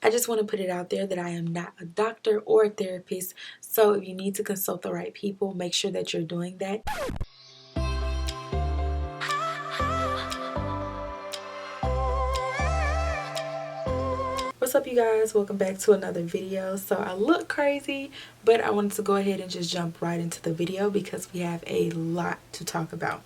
I just want to put it out there that I am not a doctor or a therapist, so if you need to consult the right people, make sure that you're doing that. What's up, you guys? Welcome back to another video. So I look crazy, but I wanted to go ahead and just jump right into the video because we have a lot to talk about.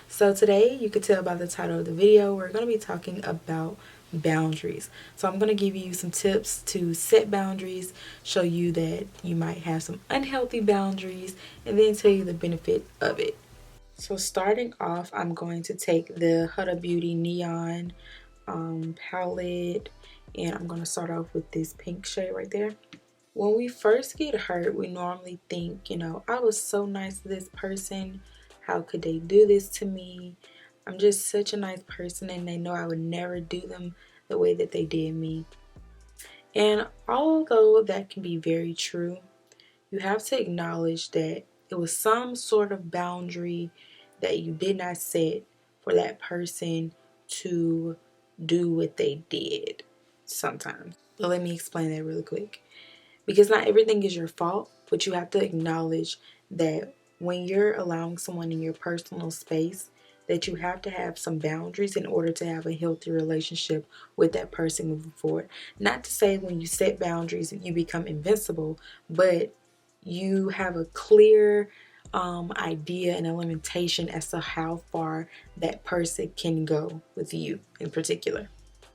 So today, you could tell by the title of the video, we're going to be talking about boundaries. So I'm going to give you some tips to set boundaries, show you that you might have some unhealthy boundaries, and then tell you the benefit of it. So starting off, I'm going to take the Huda Beauty Neon palette, and I'm going to start off with this pink shade right there. When we first get hurt, we normally think, I was so nice to this person. How could they do this to me? I'm just such a nice person, and they know I would never do them the way that they did me. And although that can be very true, you have to acknowledge that it was some sort of boundary that you did not set for that person to do what they did sometimes. But let me explain that really quick. Because not everything is your fault, but you have to acknowledge that when you're allowing someone in your personal space, that you have to have some boundaries in order to have a healthy relationship with that person moving forward. Not to say when you set boundaries you become invincible, but you have a clear idea and a limitation as to how far that person can go with you in particular.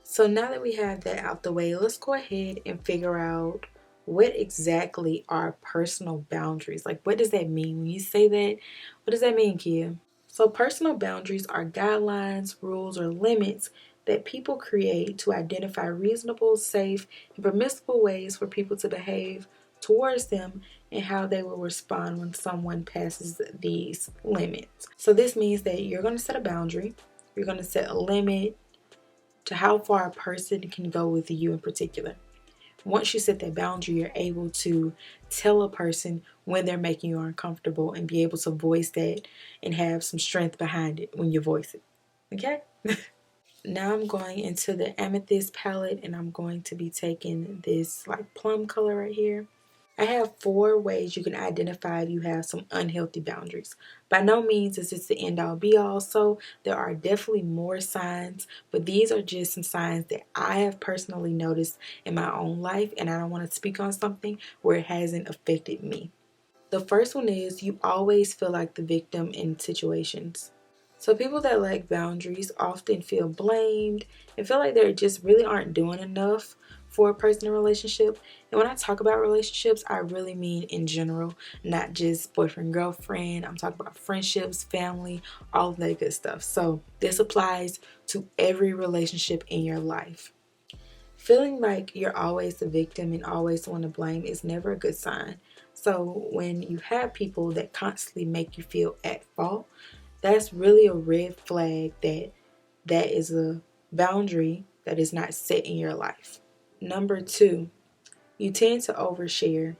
So now that we have that out the way, let's go ahead and figure out what exactly are personal boundaries. Like, what does that mean? When you say that, what does that mean, Keya? So personal boundaries are guidelines, rules, or limits that people create to identify reasonable, safe, and permissible ways for people to behave towards them and how they will respond when someone passes these limits. So this means that you're going to set a boundary, you're going to set a limit to how far a person can go with you in particular. Once you set that boundary, you're able to tell a person when they're making you uncomfortable and be able to voice that and have some strength behind it when you voice it. Okay? Now I'm going into the amethyst palette, and I'm going to be taking this like plum color right here. I have 4 ways you can identify if you have some unhealthy boundaries. By no means is this the end all be all, so there are definitely more signs, but these are just some signs that I have personally noticed in my own life, and I don't want to speak on something where it hasn't affected me. The first one is you always feel like the victim in situations. So people that lack boundaries often feel blamed and feel like they just really aren't doing enough for a person in a relationship. And when I talk about relationships, I really mean in general, not just boyfriend, girlfriend. I'm talking about friendships, family, all of that good stuff. So this applies to every relationship in your life. Feeling like you're always the victim and always the one to blame is never a good sign. So when you have people that constantly make you feel at fault, that's really a red flag that is a boundary that is not set in your life. Number 2, you tend to overshare.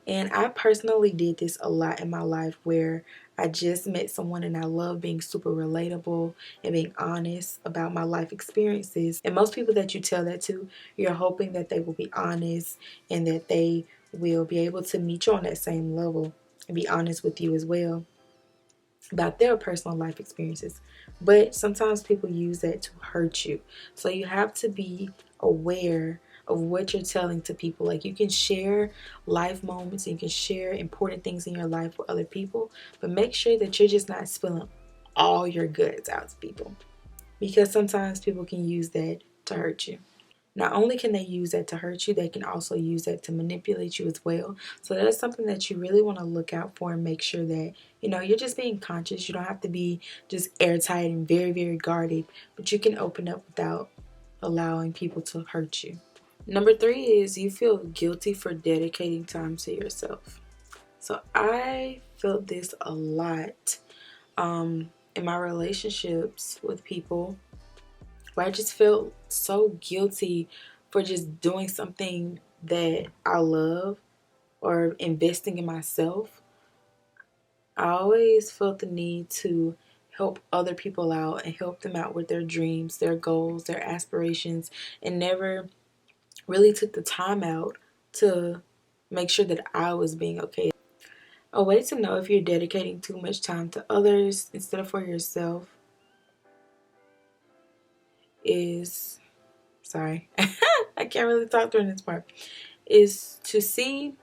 And I personally did this a lot in my life where I just met someone and I love being super relatable and being honest about my life experiences. And most people that you tell that to, you're hoping that they will be honest and that they will be able to meet you on that same level and be honest with you as well about their personal life experiences. But sometimes people use that to hurt you. So you have to be aware of what you're telling to people. Like, you can share life moments and you can share important things in your life with other people, but make sure that you're just not spilling all your guts out to people, because sometimes people can use that to hurt you. Not only can they use that to hurt you, they can also use that to manipulate you as well. So that's something that you really want to look out for and make sure that, you're just being conscious. You don't have to be just airtight and very, very guarded, but you can open up without allowing people to hurt you. Number 3 is you feel guilty for dedicating time to yourself. So I felt this a lot in my relationships with people, where I just felt so guilty for just doing something that I love or investing in myself. I always felt the need to help other people out and help them out with their dreams, their goals, their aspirations, and never really took the time out to make sure that I was being okay. A way to know if you're dedicating too much time to others instead of for yourself is, sorry, I can't really talk during this part, is to see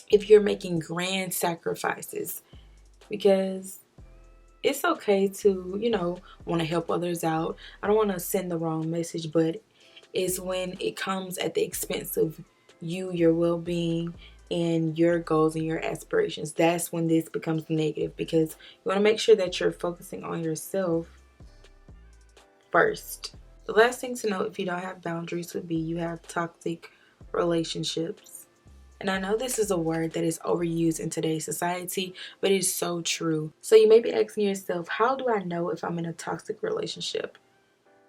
if you're making grand sacrifices. Because it's okay to, want to help others out. I don't want to send the wrong message, but it's when it comes at the expense of you, your well-being, and your goals and your aspirations. That's when this becomes negative, because you want to make sure that you're focusing on yourself first. The last thing to know if you don't have boundaries would be you have toxic relationships. And I know this is a word that is overused in today's society, but it's so true. So you may be asking yourself, how do I know if I'm in a toxic relationship?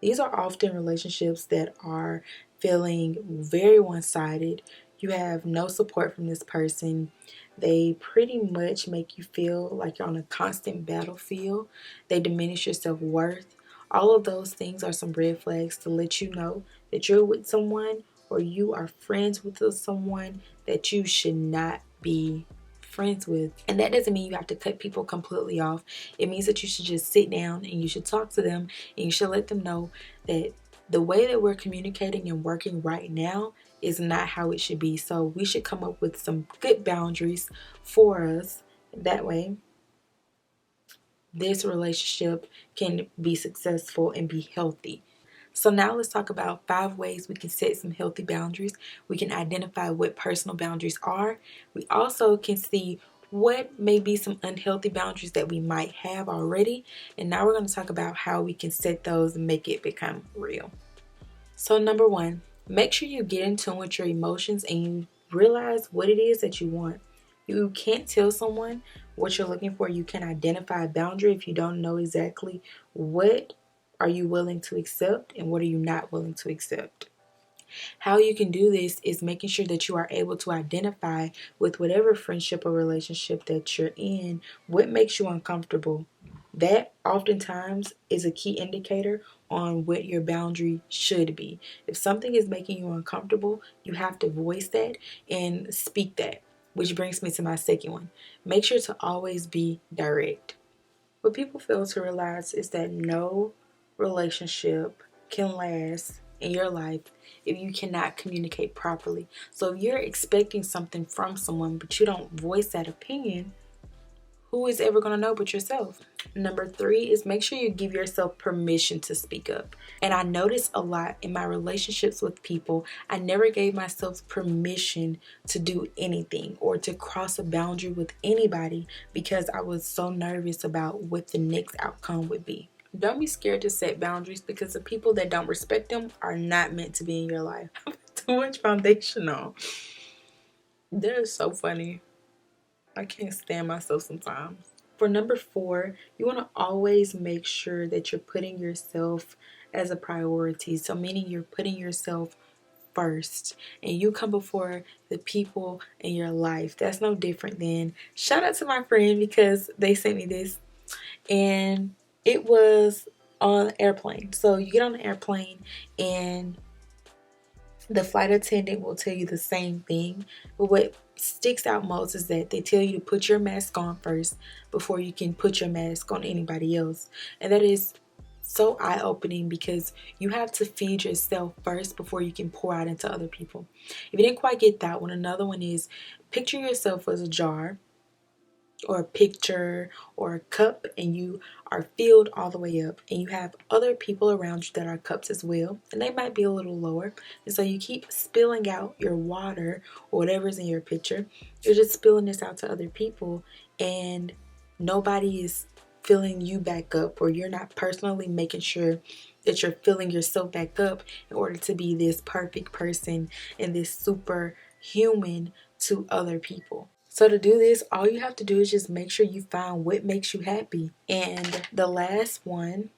These are often relationships that are feeling very one-sided. You have no support from this person. They pretty much make you feel like you're on a constant battlefield. They diminish your self-worth. All of those things are some red flags to let you know that you're with someone or you are friends with someone that you should not be friends with. And that doesn't mean you have to cut people completely off. It means that you should just sit down and you should talk to them, and you should let them know that the way that we're communicating and working right now is not how it should be. So we should come up with some good boundaries for us. That way this relationship can be successful and be healthy. So now let's talk about 5 ways we can set some healthy boundaries. We can identify what personal boundaries are. We also can see what may be some unhealthy boundaries that we might have already. And now we're going to talk about how we can set those and make it become real. So number 1, make sure you get in tune with your emotions and you realize what it is that you want. You can't tell someone what you're looking for. You can identify a boundary if you don't know exactly what are you willing to accept and what are you not willing to accept. How you can do this is making sure that you are able to identify with whatever friendship or relationship that you're in, what makes you uncomfortable. That oftentimes is a key indicator on what your boundary should be. If something is making you uncomfortable, you have to voice that and speak that. Which brings me to my second one. Make sure to always be direct. What people fail to realize is that no relationship can last in your life if you cannot communicate properly. So if you're expecting something from someone but you don't voice that opinion, who is ever going to know but yourself? Number 3 is make sure you give yourself permission to speak up. And I noticed a lot in my relationships with people, I never gave myself permission to do anything or to cross a boundary with anybody because I was so nervous about what the next outcome would be. Don't be scared to set boundaries, because the people that don't respect them are not meant to be in your life. Too much foundational. That is so funny. I can't stand myself sometimes. For number 4, you want to always make sure that you're putting yourself as a priority. So meaning you're putting yourself first and you come before the people in your life. That's no different than, shout out to my friend because they sent me this, and it was on an airplane. So you get on the airplane and the flight attendant will tell you the same thing, but what sticks out most is that they tell you to put your mask on first before you can put your mask on anybody else. And that is so eye-opening, because you have to feed yourself first before you can pour out into other people. If you didn't quite get that one, another one is picture yourself as a jar or a picture or a cup, and you are filled all the way up, and you have other people around you that are cups as well, and they might be a little lower, and so you keep spilling out your water or whatever's in your picture. You're just spilling this out to other people, and nobody is filling you back up, or you're not personally making sure that you're filling yourself back up in order to be this perfect person and this superhuman to other people. So to do this, all you have to do is just make sure you find what makes you happy. And the last one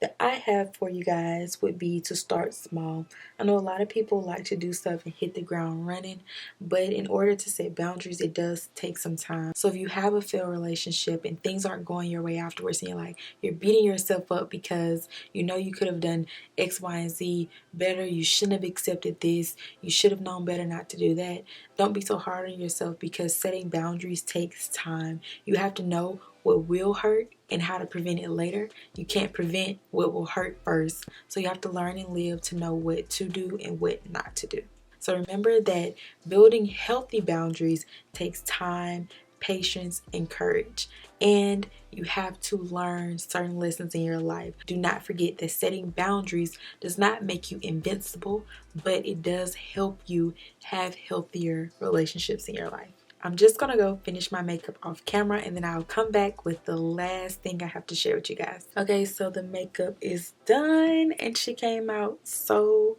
that I have for you guys would be to start small. I know a lot of people like to do stuff and hit the ground running, but in order to set boundaries, it does take some time. So if you have a failed relationship and things aren't going your way afterwards, and you're beating yourself up because you know you could have done X, Y, and Z better, you shouldn't have accepted this, you should have known better not to do that. Don't be so hard on yourself, because setting boundaries takes time. You have to know what will hurt and how to prevent it later. You can't prevent what will hurt first. So you have to learn and live to know what to do and what not to do. So remember that building healthy boundaries takes time, patience, and courage. And you have to learn certain lessons in your life. Do not forget that setting boundaries does not make you invincible, but it does help you have healthier relationships in your life. I'm just gonna go finish my makeup off camera, and then I'll come back with the last thing I have to share with you guys. Okay, so the makeup is done and she came out so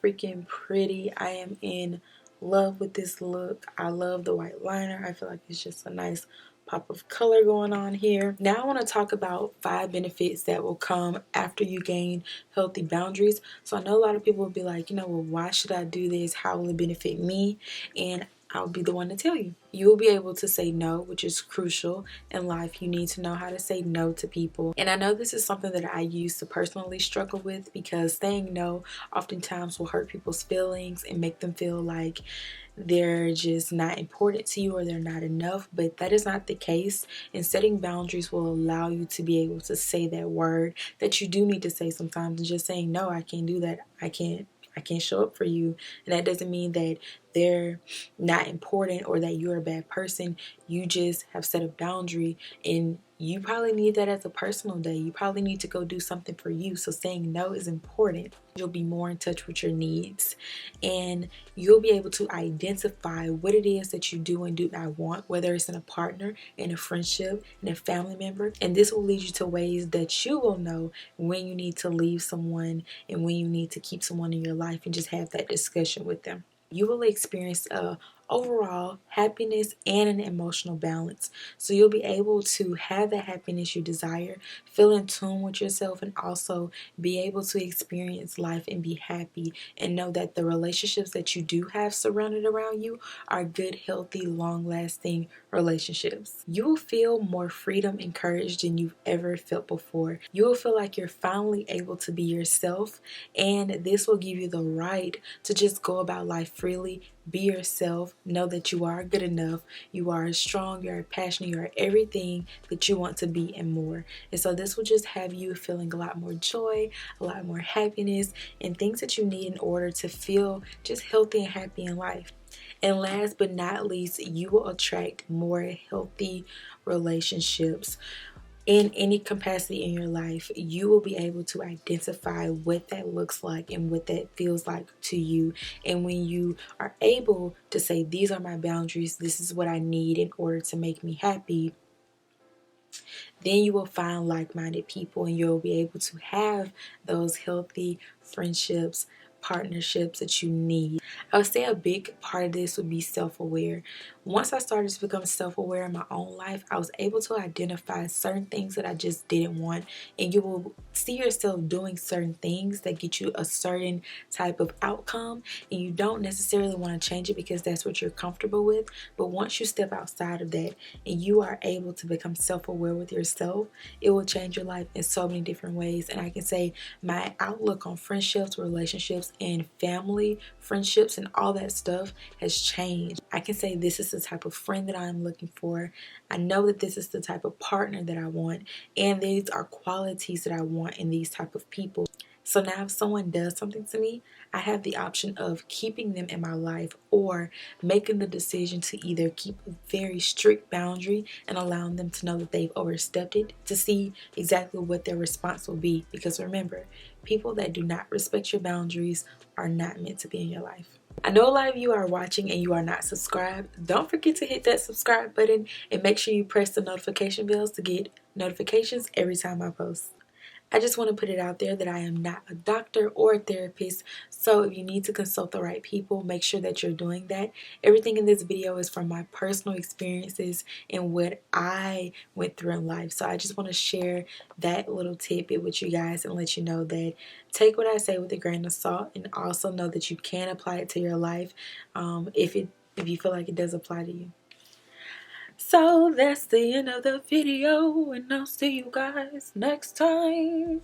freaking pretty. I am in love with this look. I love the white liner. I feel like it's just a nice pop of color going on here. Now I want to talk about 5 benefits that will come after you gain healthy boundaries. So I know a lot of people will be like, well, why should I do this? How will it benefit me? And I'll be the one to tell you. You will be able to say no, which is crucial in life. You need to know how to say no to people. And I know this is something that I used to personally struggle with, because saying no oftentimes will hurt people's feelings and make them feel like they're just not important to you or they're not enough. But that is not the case. And setting boundaries will allow you to be able to say that word that you do need to say sometimes, and just saying, no, I can't do that. I can't show up for you. And that doesn't mean that they're not important or that you're a bad person. You just have set a boundary, and you probably need that as a personal day. You probably need to go do something for you. So saying no is important. You'll be more in touch with your needs, and you'll be able to identify what it is that you do and do not want, whether it's in a partner, in a friendship, in a family member. And this will lead you to ways that you will know when you need to leave someone and when you need to keep someone in your life, and just have that discussion with them. You will experience a overall happiness and an emotional balance. So you'll be able to have the happiness you desire, feel in tune with yourself, and also be able to experience life and be happy, and know that the relationships that you do have surrounded around you are good, healthy, long-lasting relationships. You will feel more freedom and courage than you've ever felt before. You will feel like you're finally able to be yourself, and this will give you the right to just go about life freely. Be yourself. Know that you are good enough. You are strong. You are passionate. You are everything that you want to be and more. And so this will just have you feeling a lot more joy, a lot more happiness, and things that you need in order to feel just healthy and happy in life. And last but not least, you will attract more healthy relationships. In any capacity in your life, you will be able to identify what that looks like and what that feels like to you. And when you are able to say, these are my boundaries, this is what I need in order to make me happy, then you will find like-minded people, and you'll be able to have those healthy friendships, partnerships that you need. I would say a big part of this would be self-aware. Once I started to become self-aware in my own life, I was able to identify certain things that I just didn't want, and you will see yourself doing certain things that get you a certain type of outcome, and you don't necessarily want to change it because that's what you're comfortable with. But once you step outside of that and you are able to become self-aware with yourself, it will change your life in so many different ways. And I can say my outlook on friendships, relationships, and family friendships and all that stuff has changed. I can say this is the type of friend that I'm looking for. I know that this is the type of partner that I want, and these are qualities that I want in these type of people. So now if someone does something to me, I have the option of keeping them in my life or making the decision to either keep a very strict boundary and allowing them to know that they've overstepped it, to see exactly what their response will be. Because remember, people that do not respect your boundaries are not meant to be in your life. I know a lot of you are watching and you are not subscribed. Don't forget to hit that subscribe button and make sure you press the notification bells to get notifications every time I post. I just want to put it out there that I am not a doctor or a therapist, so if you need to consult the right people, make sure that you're doing that. Everything in this video is from my personal experiences and what I went through in life. So I just want to share that little tidbit with you guys and let you know that take what I say with a grain of salt, and also know that you can apply it to your life if you feel like it does apply to you. So that's the end of the video, and I'll see you guys next time.